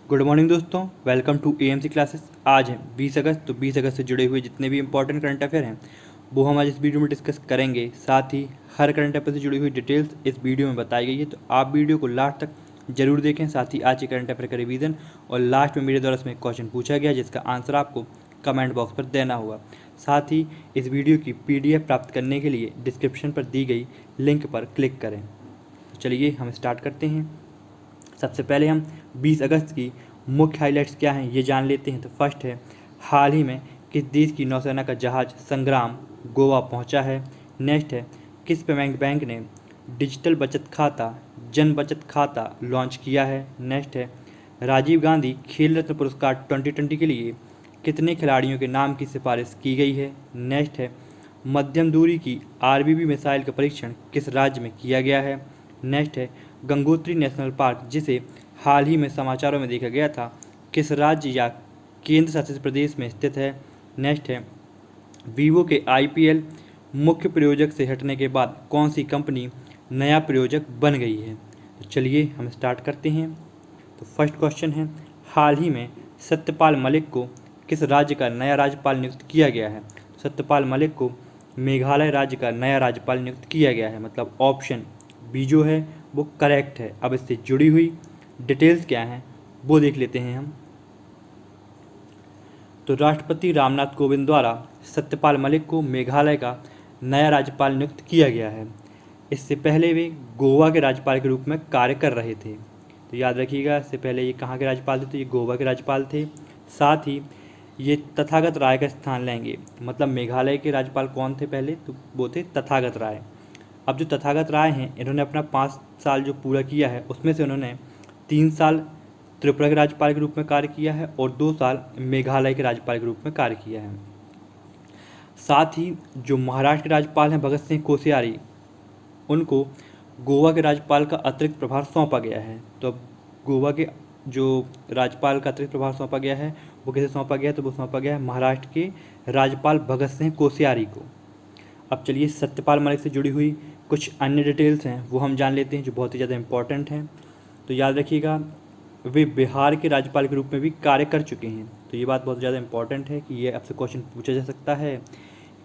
Good morning दोस्तों, welcome to AMC classes. आज है 20 अगस्त। तो 20 अगस्त से जुड़े हुए जितने भी इंपॉर्टेंट करंट अफेयर हैं वो हम आज इस वीडियो में डिस्कस करेंगे। साथ ही हर करंट अफेयर से जुड़ी हुई डिटेल्स इस वीडियो में बताई गई है, तो आप वीडियो को लास्ट तक जरूर देखें। साथ ही आज के करंट अफेयर का रिवीजन और लास्ट में मेरे द्वारा इसमें क्वेश्चन पूछा गया जिसका आंसर आपको कमेंट बॉक्स पर देना होगा। साथ ही इस वीडियो की PDF प्राप्त करने के लिए डिस्क्रिप्शन पर दी गई लिंक पर क्लिक करें। चलिए हम स्टार्ट करते हैं। सबसे पहले हम 20 अगस्त की मुख्य हाइलाइट्स क्या हैं ये जान लेते हैं। तो फर्स्ट है, हाल ही में किस देश की नौसेना का जहाज संग्राम गोवा पहुंचा है। नेक्स्ट है, किस पेमेंट बैंक ने डिजिटल बचत खाता जन बचत खाता लॉन्च किया है। नेक्स्ट है, राजीव गांधी खेल रत्न पुरस्कार 2020 के लिए कितने खिलाड़ियों के नाम की सिफारिश की गई है। नेक्स्ट है, मध्यम दूरी की RBB मिसाइल का परीक्षण किस राज्य में किया गया है। नेक्स्ट है, गंगोत्री नेशनल पार्क जिसे हाल ही में समाचारों में देखा गया था किस राज्य या केंद्र शासित प्रदेश में स्थित है। नेक्स्ट है, वीवो के IPL मुख्य प्रायोजक से हटने के बाद कौन सी कंपनी नया प्रायोजक बन गई है। तो चलिए हम स्टार्ट करते हैं। तो फर्स्ट क्वेश्चन है, हाल ही में सत्यपाल मलिक को किस राज्य का नया राज्यपाल नियुक्त किया गया है। सत्यपाल मलिक को मेघालय राज्य का नया राज्यपाल नियुक्त किया गया है, मतलब ऑप्शन बी जो है वो करेक्ट है। अब इससे जुड़ी हुई डिटेल्स क्या हैं वो देख लेते हैं हम। तो राष्ट्रपति रामनाथ कोविंद द्वारा सत्यपाल मलिक को मेघालय का नया राज्यपाल नियुक्त किया गया है। इससे पहले वे गोवा के राज्यपाल के रूप में कार्य कर रहे थे। तो याद रखिएगा, इससे पहले ये कहाँ के राज्यपाल थे, तो ये गोवा के राज्यपाल थे। साथ ही ये तथागत राय का स्थान लेंगे, मतलब मेघालय के राज्यपाल कौन थे पहले, तो वो थे तथागत राय। अब जो तथागत राय हैं इन्होंने अपना 5 साल जो पूरा किया है उसमें से उन्होंने 3 साल त्रिपुरा के राज्यपाल के रूप में कार्य किया है और 2 साल मेघालय के राज्यपाल के रूप में कार्य किया है। साथ ही जो महाराष्ट्र के राज्यपाल हैं भगत सिंह कोश्यारी, उनको गोवा के राज्यपाल का अतिरिक्त प्रभार सौंपा गया है। तो अब गोवा के जो राज्यपाल का अतिरिक्त प्रभार सौंपा गया है वो किसे सौंपा गया है, तो वो सौंपा गया है महाराष्ट्र के राज्यपाल भगत सिंह कोश्यारी को। अब चलिए सत्यपाल मलिक से जुड़ी हुई कुछ अन्य डिटेल्स हैं वो हम जान लेते हैं जो बहुत ही ज़्यादा इंपॉर्टेंट हैं। तो याद रखिएगा, वे बिहार के राज्यपाल के रूप में भी कार्य कर चुके हैं। तो ये बात बहुत ज़्यादा इंपॉर्टेंट है कि ये आपसे क्वेश्चन पूछा जा सकता है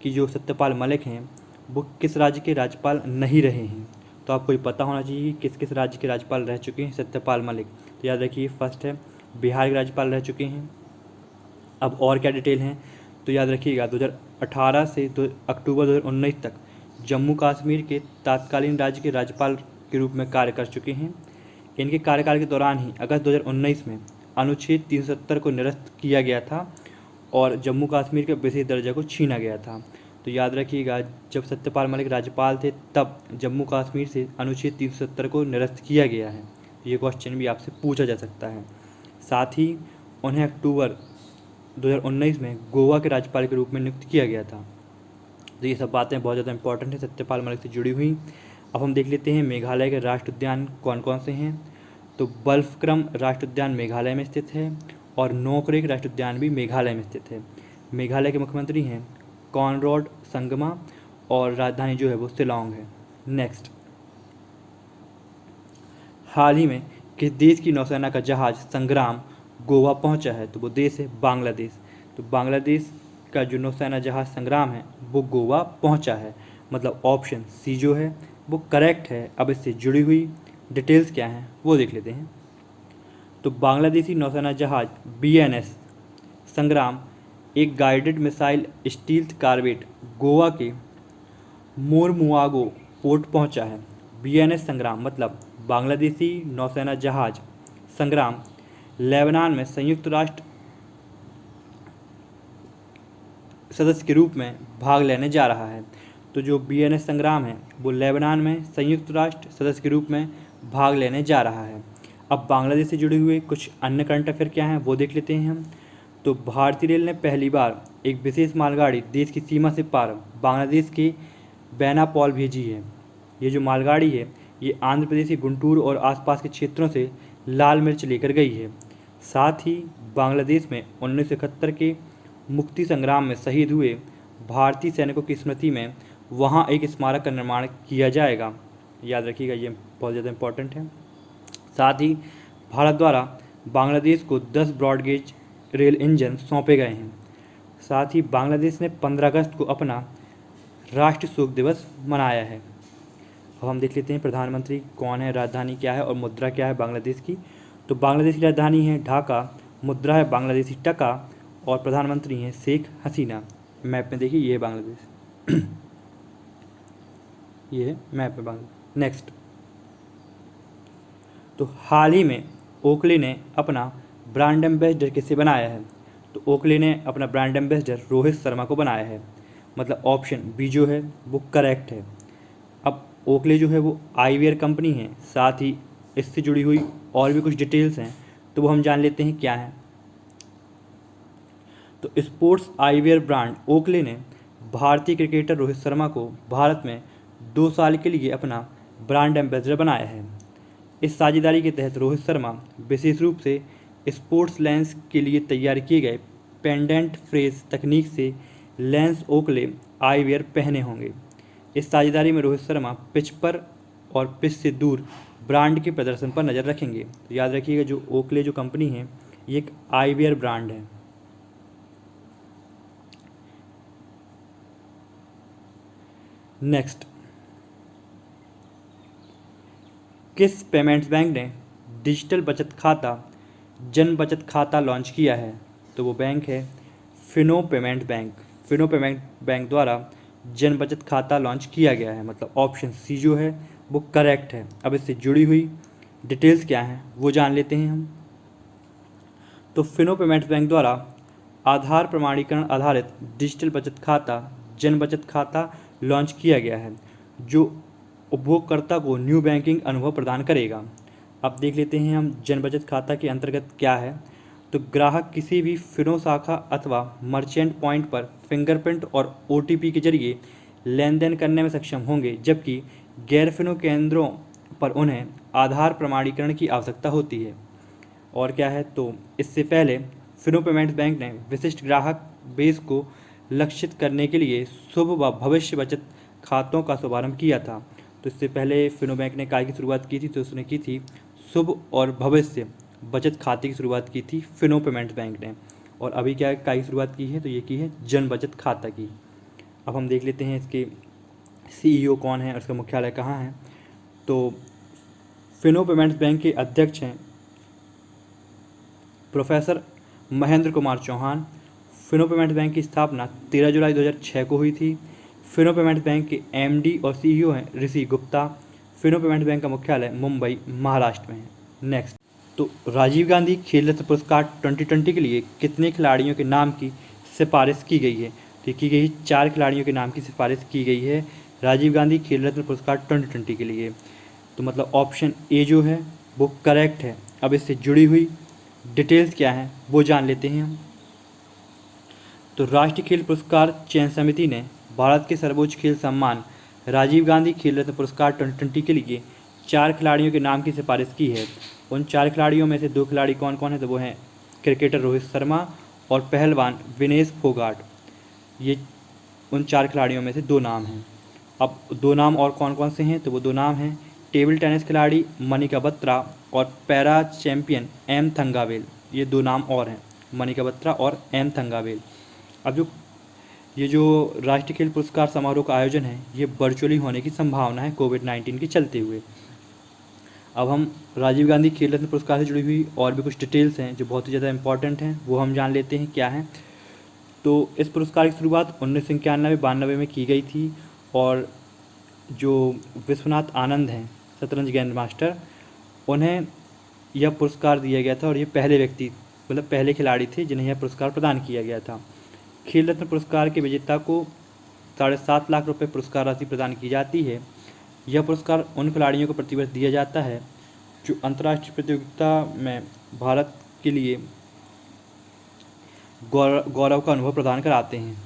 कि जो सत्यपाल मलिक हैं वो किस राज्य के राज्यपाल नहीं रहे हैं। तो आपको ये पता होना चाहिए कि किस किस राज्य के राज्यपाल रह चुके हैं सत्यपाल मलिक। तो याद रखिए, फर्स्ट है बिहार के राज्यपाल रह चुके हैं। अब और क्या डिटेल हैं, तो याद रखिएगा 2018 से अक्टूबर 2019 तक जम्मू कश्मीर के तत्कालीन राज्य के राज्यपाल के रूप में कार्य कर चुके हैं। इनके कार्यकाल के दौरान ही अगस्त 2019 में अनुच्छेद 370 को निरस्त किया गया था और जम्मू कश्मीर के विशेष दर्जा को छीना गया था। तो याद रखिएगा, जब सत्यपाल मलिक राज्यपाल थे तब जम्मू कश्मीर से अनुच्छेद 370 को निरस्त किया गया है। ये क्वेश्चन भी आपसे पूछा जा सकता है। साथ ही उन्हें अक्टूबर 2019 में गोवा के राज्यपाल के रूप में नियुक्त किया गया था। तो ये सब बातें बहुत ज़्यादा इंपॉर्टेंट है सत्यपाल मलिक से जुड़ी हुई। अब हम देख लेते हैं मेघालय के राष्ट्रीय उद्यान कौन कौन से हैं। तो बल्फक्रम राष्ट्रीय उद्यान मेघालय में स्थित है और नोकरेक राष्ट्रीय उद्यान भी मेघालय में स्थित है। मेघालय के मुख्यमंत्री हैं कॉनरॉड संगमा और राजधानी जो है वो शिलोंग है। नेक्स्ट, हाल ही में किस देश की नौसेना का जहाज संग्राम गोवा पहुंचा है, तो वो देश है बांग्लादेश। तो बांग्लादेश का जो नौसेना जहाज संग्राम है वो गोवा पहुंचा है, मतलब ऑप्शन सी जो है वो करेक्ट है। अब इससे जुड़ी हुई डिटेल्स क्या हैं वो देख लेते हैं। तो बांग्लादेशी नौसेना जहाज BNS संग्राम एक guided missile stealth corvette Goa के मोरमुआगो पोर्ट पहुंचा है। BNS संग्राम मतलब बांग्लादेशी नौसेना जहाज संग्राम लेबनान में संयुक्त राष्ट्र सदस्य के रूप में भाग लेने जा रहा है। तो जो BNS संग्राम है वो लेबनान में संयुक्त राष्ट्र सदस्य के रूप में भाग लेने जा रहा है। अब बांग्लादेश से जुड़े हुए कुछ अन्य करंट अफेयर क्या हैं वो देख लेते हैं हम। तो भारतीय रेल ने पहली बार एक विशेष मालगाड़ी देश की सीमा से पार बांग्लादेश के बेनापोल भेजी है। ये जो मालगाड़ी है ये आंध्र प्रदेश के गुंटूर और आसपास के क्षेत्रों से लाल मिर्च लेकर गई है। साथ ही बांग्लादेश में 1971 के मुक्ति संग्राम में शहीद हुए भारतीय सैनिकों की स्मृति में वहाँ एक स्मारक का निर्माण किया जाएगा। याद रखिएगा, ये बहुत ज़्यादा इंपॉर्टेंट है। साथ ही भारत द्वारा बांग्लादेश को 10 ब्रॉडगेज रेल इंजन सौंपे गए हैं। साथ ही बांग्लादेश ने 15 अगस्त को अपना राष्ट्रीय शोक दिवस मनाया है। अब हम देख लेते हैं प्रधानमंत्री कौन है, राजधानी क्या है और मुद्रा क्या है बांग्लादेश की। तो बांग्लादेश की राजधानी है ढाका, मुद्रा है बांग्लादेशी टका और प्रधानमंत्री हैं शेख हसीना। मैप में देखिए ये है बांग्लादेश ये है मैप में बांग्लादेश। नेक्स्ट, तो हाल ही में ओकले ने अपना ब्रांड एम्बेसडर किसे बनाया है? तो ओकले ने अपना ब्रांड एम्बेसडर रोहित शर्मा को बनाया है। मतलब ऑप्शन बी जो है वो करेक्ट है। अब ओकले जो है वो आईवीआर कंपनी है, साथ ही इससे जुड़ी हुई और भी कुछ डिटेल्स हैं तो वो हम जान लेते हैं क्या है। तो स्पोर्ट्स आईवीआर ब्रांड ओकले ने भारतीय क्रिकेटर रोहित शर्मा को भारत में 2 साल के लिए अपना ब्रांड एम्बेसडर बनाया है। इस साझेदारी के तहत रोहित शर्मा विशेष रूप से स्पोर्ट्स लेंस के लिए तैयार किए गए पेंडेंट फ्रेज तकनीक से लेंस ओकले आईवीआर पहने होंगे। इस साझेदारी में रोहित शर्मा पिच पर और पिच से दूर ब्रांड के प्रदर्शन पर नज़र रखेंगे। तो याद रखिएगा जो ओकले जो कंपनी है ये एक आईवीआर ब्रांड है। नेक्स्ट, किस पेमेंट्स बैंक ने डिजिटल बचत खाता जन बचत खाता लॉन्च किया है? तो वो बैंक है Fino payment bank. Fino payment bank द्वारा जन बचत खाता लॉन्च किया गया है। मतलब ऑप्शन सी जो है वो करेक्ट है। अब इससे जुड़ी हुई डिटेल्स क्या हैं वो जान लेते हैं हम। तो फिनो पेमेंट्स बैंक द्वारा आधार प्रमाणीकरण आधारित डिजिटल बचत खाता जन बचत खाता लॉन्च किया गया है जो उपभोगकर्ता को न्यू बैंकिंग अनुभव प्रदान करेगा। अब देख लेते हैं हम जन बचत खाता के अंतर्गत क्या है। तो ग्राहक किसी भी फिनो शाखा अथवा मर्चेंट पॉइंट पर फिंगरप्रिंट और ओटीपी के जरिए लेन देन करने में सक्षम होंगे, जबकि गैर फिनो केंद्रों पर उन्हें आधार प्रमाणीकरण की आवश्यकता होती है। और क्या है, तो इससे पहले फिनो पेमेंट्स बैंक ने विशिष्ट ग्राहक बेस को लक्षित करने के लिए शुभ व भविष्य बचत खातों का शुभारंभ किया था। तो इससे पहले फिनो बैंक ने काय की शुरुआत की थी? तो उसने की थी शुभ और भविष्य बचत खाते की शुरुआत की थी फिनो पेमेंट्स बैंक ने। और अभी क्या काय की शुरुआत की है? तो ये की है जन बचत खाता की। अब हम देख लेते हैं इसके सीईओ कौन है और इसका मुख्यालय कहाँ है। तो फिनो पेमेंट्स बैंक के अध्यक्ष हैं professor Mahendra Kumar Chauhan. Fino payments bank की स्थापना 13 जुलाई 2006 को हुई थी। फिनो पेमेंट्स बैंक के एमडी और सीईओ हैं ऋषि गुप्ता। फिनो पेमेंट्स बैंक का मुख्यालय मुंबई महाराष्ट्र में है। नेक्स्ट, तो राजीव गांधी खेल रत्न पुरस्कार 2020 के लिए कितने खिलाड़ियों के नाम की सिफारिश की गई है? तो की गई 4 खिलाड़ियों के नाम की सिफारिश की गई है राजीव गांधी खेल रत्न पुरस्कार 2020 के लिए। तो मतलब ऑप्शन ए जो है वो करेक्ट है। अब इससे जुड़ी हुई डिटेल्स क्या हैं वो जान लेते हैं हम। तो राष्ट्रीय खेल पुरस्कार चयन समिति ने भारत के सर्वोच्च खेल सम्मान राजीव गांधी खेल रत्न पुरस्कार 2020 के लिए 4 खिलाड़ियों के नाम की सिफारिश की है। उन 4 खिलाड़ियों में से 2 खिलाड़ी कौन कौन है? तो वो हैं क्रिकेटर रोहित शर्मा और पहलवान विनेश फोगाट। ये उन 4 खिलाड़ियों में से 2 नाम हैं। अब 2 नाम और कौन कौन से हैं? तो वो 2 नाम हैं टेबल टेनिस खिलाड़ी मनिका बत्रा और पैरा चैंपियन एम थंगावेल। ये 2 नाम और हैं, मनिका बत्रा और एम थंगावेल। अब जो राष्ट्रीय खेल पुरस्कार समारोह का आयोजन है ये वर्चुअली होने की संभावना है कोविड-19 के चलते हुए। अब हम राजीव गांधी खेल रत्न पुरस्कार से जुड़ी हुई और भी कुछ डिटेल्स हैं जो बहुत ही ज़्यादा इंपॉर्टेंट हैं वो हम जान लेते हैं क्या हैं। तो इस पुरस्कार की शुरुआत 1991-92 में की गई थी और जो विश्वनाथ आनंद हैं शतरंज ग्रैंड मास्टर, उन्हें यह पुरस्कार दिया गया था और ये पहले व्यक्ति मतलब पहले खिलाड़ी थे जिन्हें यह पुरस्कार प्रदान किया गया था। खेल रत्न पुरस्कार के विजेता को 7.5 लाख रुपए पुरस्कार राशि प्रदान की जाती है। यह पुरस्कार उन खिलाड़ियों को प्रतिवर्ष दिया जाता है जो अंतर्राष्ट्रीय प्रतियोगिता में भारत के लिए गौरव का अनुभव प्रदान कराते हैं।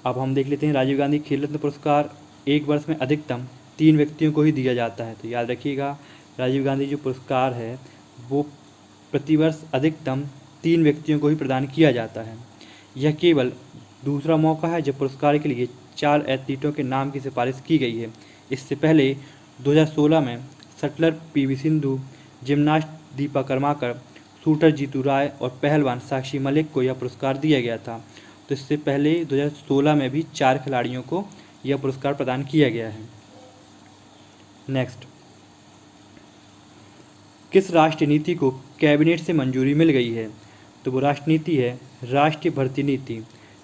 अब हम देख लेते हैं राजीव गांधी खेल रत्न पुरस्कार एक वर्ष में अधिकतम 3 व्यक्तियों को ही दिया जाता है। तो याद रखिएगा राजीव गांधी जो पुरस्कार है वो प्रतिवर्ष अधिकतम 3 व्यक्तियों को ही प्रदान किया जाता है। यह केवल दूसरा मौका है जब पुरस्कार के लिए 4 एथलीटों के नाम की सिफारिश की गई है। इससे पहले 2016 में shuttler PV Sindhu, gymnast Dipa Karmakar, shooter Jitu Rai और पहलवान साक्षी मलिक को यह पुरस्कार दिया गया था। तो इससे पहले 2016 में भी 4 खिलाड़ियों को यह पुरस्कार प्रदान किया गया है। नेक्स्ट, किस राष्ट्रीय नीति को कैबिनेट से मंजूरी मिल गई है? तो वो राष्ट्रीय नीति है राष्ट्रीय भर्ती नीति।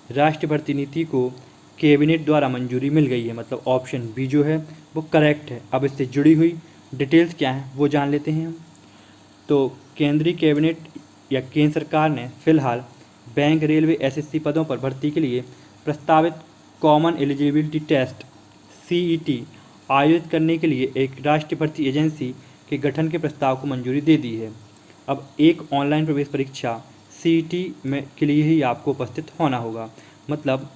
राष्ट्रीय भर्ती नीति को कैबिनेट द्वारा मंजूरी मिल गई है, मतलब ऑप्शन बी जो है वो करेक्ट है। अब इससे जुड़ी हुई डिटेल्स क्या हैं वो जान लेते हैं हम। तो केंद्रीय कैबिनेट या केंद्र सरकार ने फिलहाल बैंक, रेलवे, एसएससी पदों पर भर्ती के लिए प्रस्तावित कॉमन एलिजिबिलिटी टेस्ट सीईटी आयोजित करने के लिए एक राष्ट्रीय भर्ती एजेंसी के गठन के प्रस्ताव को मंजूरी दे दी है। अब एक ऑनलाइन प्रवेश परीक्षा सीईटी में के लिए ही आपको उपस्थित होना होगा, मतलब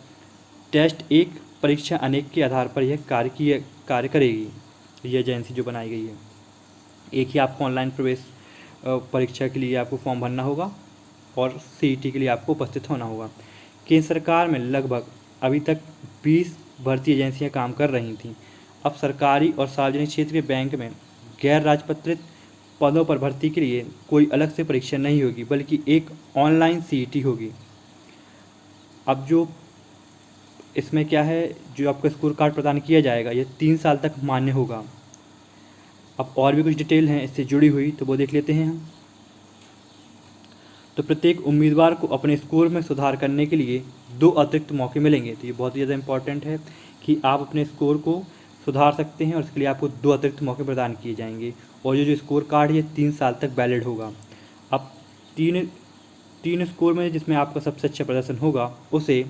टेस्ट एक, परीक्षा अनेक के आधार पर यह कार्य करेगी। ये एजेंसी जो बनाई गई है, एक ही आपको ऑनलाइन प्रवेश परीक्षा के लिए आपको फॉर्म भरना होगा और सीईटी के लिए आपको उपस्थित होना होगा। केंद्र सरकार में लगभग अभी तक 20 भर्ती एजेंसियां काम कर रही थीं। अब सरकारी और सार्वजनिक क्षेत्र के बैंक में गैर राजपत्रित पदों पर भर्ती के लिए कोई अलग से परीक्षा नहीं होगी, बल्कि एक ऑनलाइन सीईटी होगी। अब जो इसमें क्या है, जो आपको स्कोर कार्ड प्रदान किया जाएगा यह 3 साल तक मान्य होगा। अब और भी कुछ डिटेल हैं इससे जुड़ी हुई, तो वो देख लेते हैं हम। तो प्रत्येक उम्मीदवार को अपने स्कोर में सुधार करने के लिए 2 अतिरिक्त मौके मिलेंगे। तो ये बहुत ही ज़्यादा इंपॉर्टेंट है कि आप अपने स्कोर को सुधार सकते हैं और इसके लिए आपको 2 अतिरिक्त मौके प्रदान किए जाएंगे। और जो स्कोर कार्ड है 3 साल तक वैलिड होगा। अब तीन स्कोर में जिसमें आपका सबसे अच्छा प्रदर्शन होगा उसे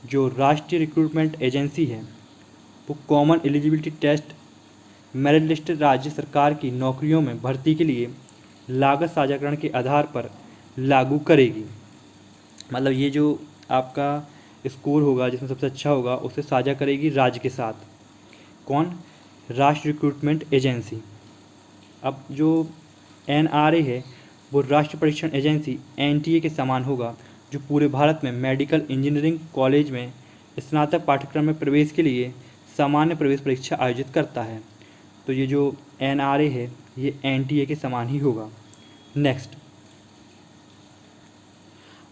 जो राष्ट्रीय रिक्रूटमेंट एजेंसी है वो common eligibility test merit list राज्य सरकार की नौकरियों में भर्ती के लिए लागत साझाकरण के आधार पर लागू करेगी। मतलब ये जो आपका स्कोर होगा जिसमें सबसे अच्छा होगा उसे साझा करेगी राज्य के साथ। कौन? राष्ट्रीय रिक्रूटमेंट एजेंसी। अब जो एनआरए है वो राष्ट्रीय परीक्षण एजेंसी एनटीए के समान होगा, जो पूरे भारत में मेडिकल इंजीनियरिंग कॉलेज में स्नातक पाठ्यक्रम में प्रवेश के लिए सामान्य प्रवेश परीक्षा आयोजित करता है। तो ये जो एनआरए है ये एनटीए के समान ही होगा। नेक्स्ट,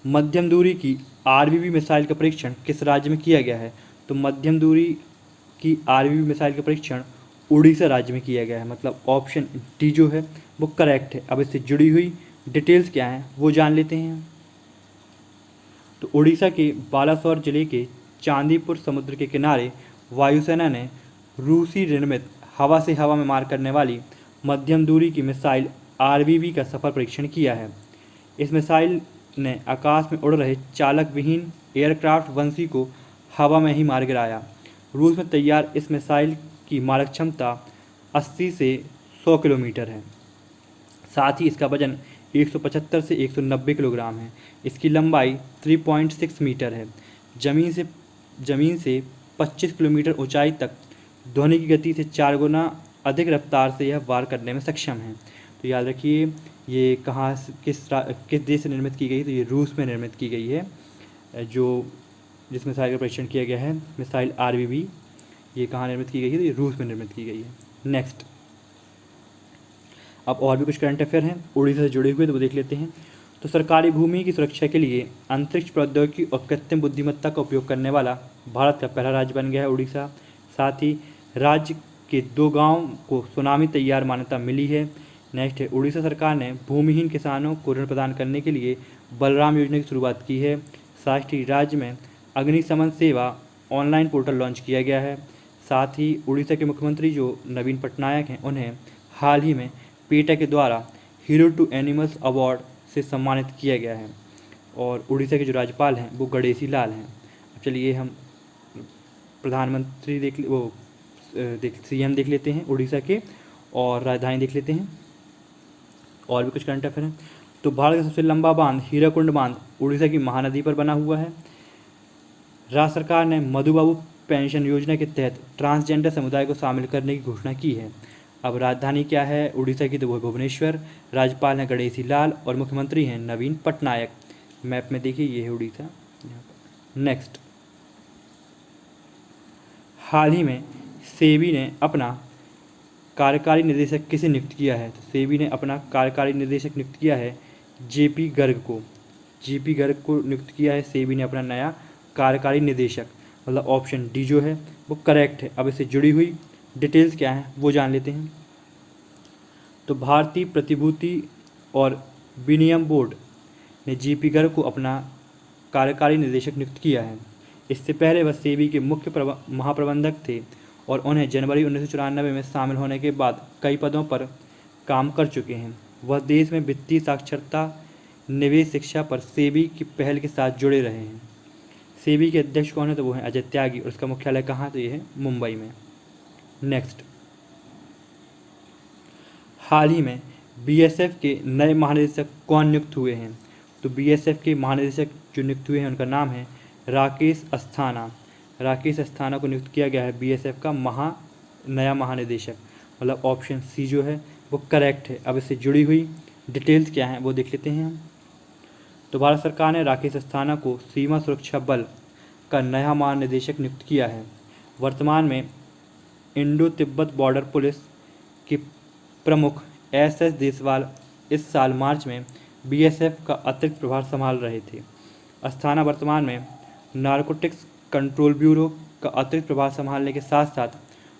मध्यम दूरी की आरबीबी मिसाइल का परीक्षण किस राज्य में किया गया है? तो मध्यम दूरी की आरबीबी मिसाइल का परीक्षण उड़ीसा राज्य में किया गया है, मतलब ऑप्शन डी जो है वो करेक्ट है। अब इससे जुड़ी हुई डिटेल्स क्या हैं वो जान लेते हैं। तो उड़ीसा के बालासोर जिले के चांदीपुर समुद्र के किनारे वायुसेना ने रूसी निर्मित हवा से हवा में मार करने वाली मध्यम दूरी की मिसाइल आरबीबी का सफल परीक्षण किया है। इस मिसाइल ने आकाश में उड़ रहे चालक विहीन एयरक्राफ्ट वंशी को हवा में ही मार गिराया। रूस में तैयार इस मिसाइल की मारक क्षमता 80 से 100 किलोमीटर है। साथ ही इसका वजन 175 से 190 किलोग्राम है। इसकी लंबाई 3.6 मीटर है। ज़मीन से 25 किलोमीटर ऊंचाई तक ध्वनि की गति से 4 गुना अधिक रफ्तार से यह वार करने में सक्षम है। तो याद रखिए ये कहाँ किस देश से निर्मित की गई? तो ये रूस में निर्मित की गई है। जो जिस मिसाइल का परीक्षण किया गया है मिसाइल आरबीबी, ये कहाँ निर्मित की गई है? तो ये रूस में निर्मित की गई है। नेक्स्ट, अब और भी कुछ करंट अफेयर हैं उड़ीसा से जुड़े हुए, तो वो देख लेते हैं। तो सरकारी भूमि की सुरक्षा के लिए अंतरिक्ष प्रौद्योगिकी और कृत्रिम बुद्धिमत्ता का उपयोग करने वाला भारत का पहला राज्य बन गया है उड़ीसा। साथ ही राज्य के 2 गांव को सुनामी तैयार मान्यता मिली है। नेक्स्ट है, उड़ीसा सरकार ने भूमिहीन किसानों को ऋण प्रदान करने के लिए बलराम योजना की शुरुआत की है। साथ ही राज्य में अग्निशमन सेवा ऑनलाइन पोर्टल लॉन्च किया गया है। साथ ही उड़ीसा के मुख्यमंत्री जो नवीन पटनायक हैं उन्हें हाल ही में पेटा के द्वारा हीरो टू एनिमल्स अवार्ड से सम्मानित किया गया है। और उड़ीसा के जो राज्यपाल हैं वो गणेशी लाल हैं। अब चलिए हम प्रधानमंत्री सीएम देख लेते हैं उड़ीसा के, और राजधानी देख लेते हैं। और भी कुछ करंट अफेयर हैं। तो भारत का सबसे लंबा बांध हीराकुंड बांध उड़ीसा की महानदी पर बना हुआ है। राज्य सरकार ने मधुबाबू पेंशन योजना के तहत ट्रांसजेंडर समुदाय को शामिल करने की घोषणा की है। अब राजधानी क्या है उड़ीसा की? तो वो भुवनेश्वर। राज्यपाल हैं गणेशी लाल और मुख्यमंत्री हैं नवीन पटनायक। मैप में देखिए ये है उड़ीसा यहाँ पर। नेक्स्ट, हाल ही में सेबी ने अपना कार्यकारी निदेशक किसे नियुक्त किया है? तो सेबी ने अपना कार्यकारी निदेशक नियुक्त किया है जेपी गर्ग को। जेपी गर्ग को नियुक्त किया है सेबी ने अपना नया कार्यकारी निदेशक। मतलब ऑप्शन डी जो है वो करेक्ट है। अब इससे जुड़ी हुई डिटेल्स क्या हैं वो जान लेते हैं। तो भारतीय प्रतिभूति और विनिमय बोर्ड ने जेपी गर्ग को अपना कार्यकारी निदेशक नियुक्त किया है। इससे पहले वह सेबी के मुख्य महाप्रबंधक थे और उन्हें जनवरी 1994 में शामिल होने के बाद कई पदों पर काम कर चुके हैं। वह देश में वित्तीय साक्षरता, निवेश, शिक्षा पर सेबी की पहल के साथ जुड़े रहे हैं। सेबी के अध्यक्ष कौन है? तो वो हैं अजय त्यागी और उसका मुख्यालय कहाँ? तो ये है मुंबई में। नेक्स्ट, हाल ही में बीएसएफ के नए महानिदेशक कौन नियुक्त हुए हैं? तो बीएसएफ के महानिदेशक जो नियुक्त हुए हैं उनका नाम है राकेश अस्थाना। राकेश अस्थाना को नियुक्त किया गया है बीएसएफ का नया महानिदेशक। मतलब ऑप्शन सी जो है वो करेक्ट है। अब इससे जुड़ी हुई डिटेल्स क्या हैं वो देख लेते हैं हम। तो भारत सरकार ने राकेश अस्थाना को सीमा सुरक्षा बल का नया महानिदेशक नियुक्त किया है। वर्तमान में इंडो तिब्बत बॉर्डर पुलिस के प्रमुख एस देसवाल इस साल मार्च में बीएसएफ का अतिरिक्त प्रभार संभाल रहे थे। अस्थाना वर्तमान में नारकोटिक्स कंट्रोल ब्यूरो का अतिरिक्त प्रभार संभालने के साथ साथ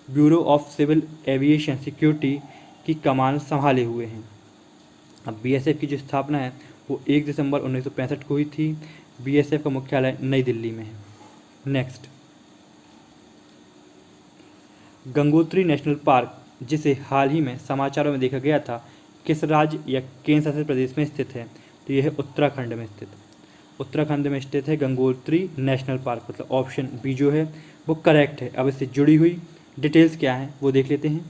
bureau of civil aviation security की कमान संभाले हुए हैं। अब बीएसएफ की जो स्थापना है वो 1 दिसंबर 1965 को हुई थी। बीएसएफ का मुख्यालय नई दिल्ली में है। नेक्स्ट, गंगोत्री नेशनल पार्क, जिसे हाल ही में समाचारों में देखा गया था, किस राज्य या केंद्र शासित प्रदेश में स्थित है? तो यह है उत्तराखंड में स्थित। उत्तराखंड में स्थित है गंगोत्री नेशनल पार्क। मतलब ऑप्शन बी जो है वो करेक्ट है। अब इससे जुड़ी हुई डिटेल्स क्या हैं वो देख लेते हैं।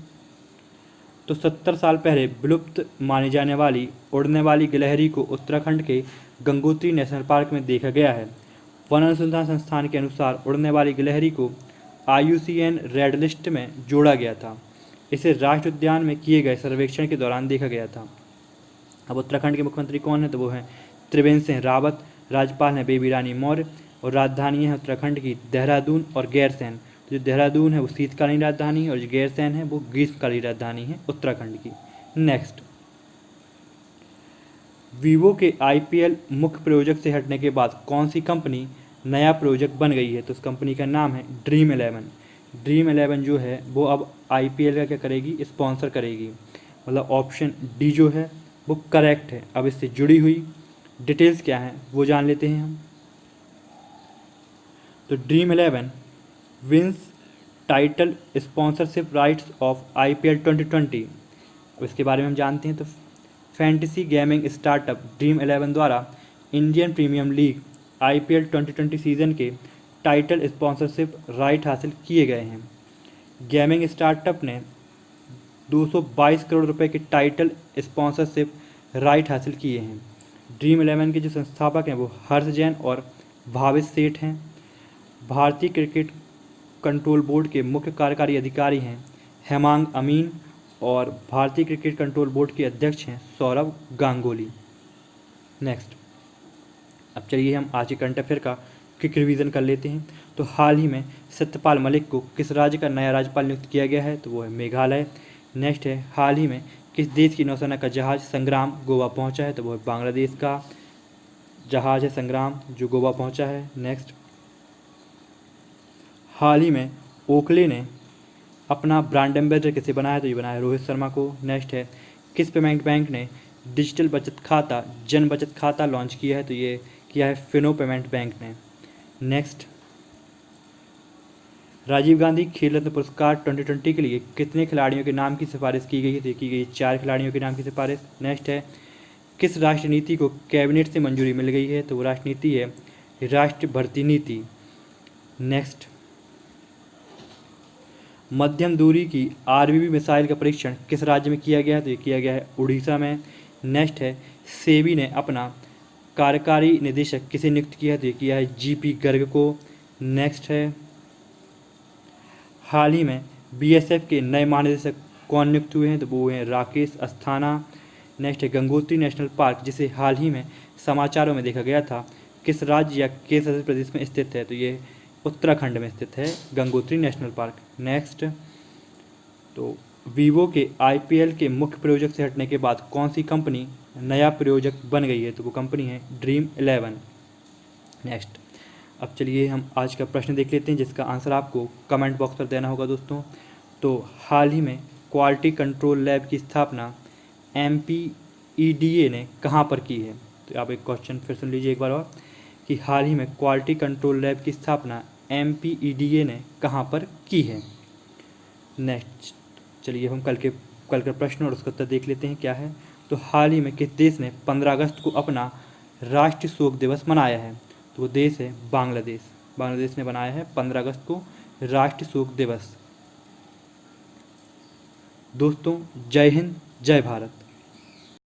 तो 70 साल पहले विलुप्त मानी जाने वाली उड़ने वाली गिलहरी को उत्तराखंड के गंगोत्री नेशनल पार्क में देखा गया है। वन अनुसंधान संस्थान के अनुसार उड़ने वाली गिलहरी को IUCN रेड लिस्ट में जोड़ा गया था। इसे राष्ट्रीय उद्यान में किए गए सर्वेक्षण के दौरान देखा गया था। अब उत्तराखंड के मुख्यमंत्री कौन है? तो वो हैं त्रिवेंद्र सिंह रावत। राज्यपाल हैं बेबी रानी मौर्य और राजधानी है उत्तराखंड की देहरादून और गैरसैंण। तो जो देहरादून है वो शीतकालीन राजधानी है और जो गैरसैंण है वो ग्रीष्मकालीन राजधानी है उत्तराखंड की। नेक्स्ट, वीवो के IPL मुख्य प्रायोजक से हटने के बाद कौन सी कंपनी नया प्रायोजक बन गई है? तो उस कंपनी का नाम है ड्रीम 11। ड्रीम 11 जो है वो अब IPL का क्या करेगी? स्पॉन्सर करेगी। मतलब ऑप्शन डी जो है वो करेक्ट है। अब इससे जुड़ी हुई डिटेल्स क्या हैं वो जान लेते हैं हम। तो dream 11 wins title sponsorship rights of IPL 2020। अब इसके बारे में हम जानते हैं। तो फैंटेसी गेमिंग स्टार्टअप ड्रीम 11 द्वारा Indian premium league IPL 2020 season के टाइटल स्पॉन्सरशिप राइट हासिल किए गए हैं। गेमिंग स्टार्टअप ने 222 करोड़ रुपए के टाइटल स्पॉन्सरशिप राइट हासिल किए हैं। ड्रीम 11 के जो संस्थापक हैं वो हर्ष जैन और भावेश सेठ हैं। भारतीय क्रिकेट कंट्रोल बोर्ड के मुख्य कार्यकारी अधिकारी हैं हेमांग अमीन और भारतीय क्रिकेट कंट्रोल बोर्ड के अध्यक्ष हैं सौरव गांगुली। नेक्स्ट, अब चलिए हम आज के करंट अफेयर का क्विक रिवीजन कर लेते हैं। तो हाल ही में सत्यपाल मलिक को किस राज्य का नया राज्यपाल नियुक्त किया गया है? तो वो है मेघालय। नेक्स्ट है, हाल ही में किस देश की नौसेना का जहाज संग्राम गोवा पहुंचा है? तो वो है बांग्लादेश का जहाज है संग्राम जो गोवा पहुंचा है। नेक्स्ट, हाल ही में ओखले ने अपना ब्रांड एम्बेसडर किसे बनाया? तो ये बनाया है रोहित शर्मा को। नेक्स्ट है, किस पेमेंट बैंक ने डिजिटल बचत खाता जन बचत खाता लॉन्च किया है? तो ये किया है फिनो पेमेंट बैंक ने। नेक्स्ट, राजीव गांधी खेल रत्न पुरस्कार 2020 के लिए कितने खिलाड़ियों के नाम की सिफारिश की गई है? तो की गई 4 खिलाड़ियों के नाम की सिफारिश। नेक्स्ट है, किस राष्ट्र नीति को कैबिनेट से मंजूरी मिल गई है? तो वो राष्ट्र नीति है राष्ट्रीय भर्ती नीति। नेक्स्ट, मध्यम दूरी की RBB मिसाइल का परीक्षण किस राज्य में किया गया है? तो ये किया गया है उड़ीसा में। नेक्स्ट है, सेबी ने अपना कार्यकारी निदेशक किसे नियुक्त किया है? तो ये किया है GP गर्ग को। नेक्स्ट है, हाल ही में BSF के नए महानिदेशक कौन नियुक्त हुए हैं? तो वो हैं राकेश अस्थाना। नेक्स्ट है, गंगोत्री नेशनल पार्क, जिसे हाल ही में समाचारों में देखा गया था, किस राज्य या केंद्र शासित प्रदेश में स्थित है? तो ये उत्तराखंड में स्थित है गंगोत्री नेशनल पार्क। नेक्स्ट, तो वीवो के IPL के मुख्य प्रायोजक से हटने के बाद कौन सी कंपनी नया प्रायोजक बन गई है, तो वो कंपनी है Dream11। नेक्स्ट, अब चलिए हम आज का प्रश्न देख लेते हैं, जिसका आंसर आपको कमेंट बॉक्स पर देना होगा दोस्तों। तो हाल ही में क्वालिटी कंट्रोल लैब की स्थापना MPEDA ने कहाँ पर की है? तो आप एक क्वेश्चन फिर सुन लीजिए एक बार और, कि हाल ही में क्वालिटी कंट्रोल लैब की स्थापना MPEDA ने कहाँ पर की है। नेक्स्ट, चलिए हम कल का प्रश्न और उसका उत्तर देख लेते हैं क्या है। तो हाल ही में किस देश ने 15 अगस्त को अपना राष्ट्रीय शोक दिवस मनाया है? तो वो देश है बांग्लादेश। बांग्लादेश ने बनाया है 15 अगस्त को राष्ट्रीय शोक दिवस। दोस्तों, जय हिंद, जय भारत।